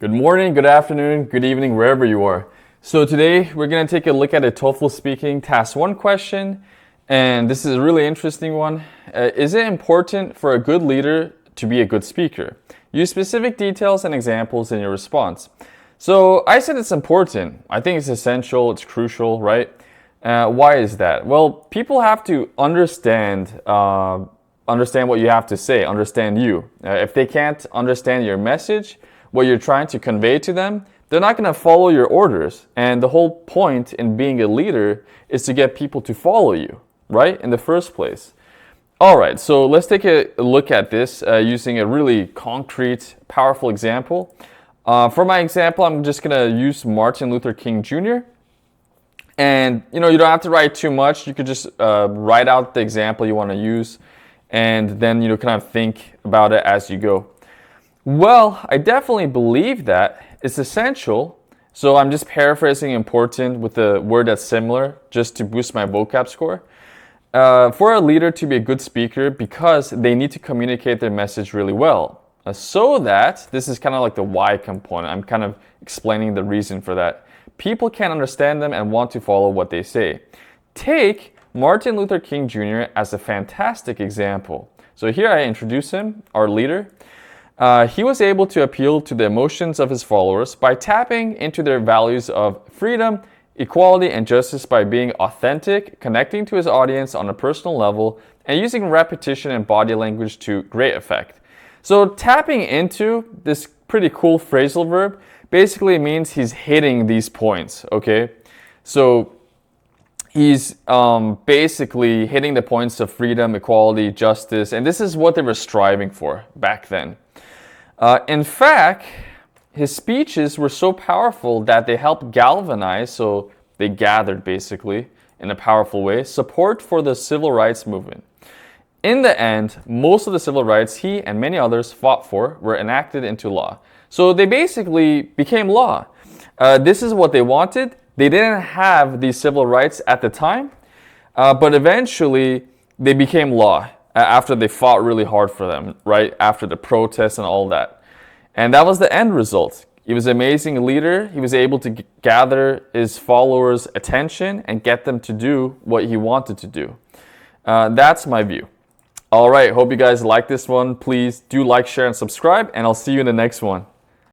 Good morning, good afternoon, good evening, wherever you are. So today we're going to take a look at a TOEFL speaking task 1 question, and this is a really interesting one. Is it important for a good leader to be a good speaker? Use specific details and examples in your response. So I said it's important. I think it's essential, it's crucial, right? Why is that? Well, people have to understand what you have to say, understand you. If they can't understand your message, what you're trying to convey to them, they're not going to follow your orders. And the whole point in being a leader is to get people to follow you, right? In the first place. All right, so let's take a look at this using a really concrete, powerful example. For my example, I'm just going to use Martin Luther King Jr. And you don't have to write too much. You could just write out the example you want to use, and then kind of think about it as you go. Well, I definitely believe that it's essential. So I'm just paraphrasing important with a word that's similar just to boost my vocab score. For a leader to be a good speaker because they need to communicate their message really well. So that, this is kind of like the why component. I'm kind of explaining the reason for that. People can understand them and want to follow what they say. Take Martin Luther King Jr. as a fantastic example. So here I introduce him, our leader. He was able to appeal to the emotions of his followers by tapping into their values of freedom, equality, and justice by being authentic, connecting to his audience on a personal level, and using repetition and body language to great effect. So tapping into this pretty cool phrasal verb basically means he's hitting these points, okay? So he's basically hitting the points of freedom, equality, justice, and this is what they were striving for back then. In fact, his speeches were so powerful that they helped galvanize, so they gathered basically in a powerful way, support for the civil rights movement. In the end, most of the civil rights he and many others fought for were enacted into law. So they basically became law. This is what they wanted. They didn't have these civil rights at the time, but eventually they became law. After they fought really hard for them, right? After the protests and all that. And that was the end result. He was an amazing leader. He was able to gather his followers' attention and get them to do what he wanted to do. That's my view. All right, hope you guys like this one. Please do like, share, and subscribe, and I'll see you in the next one.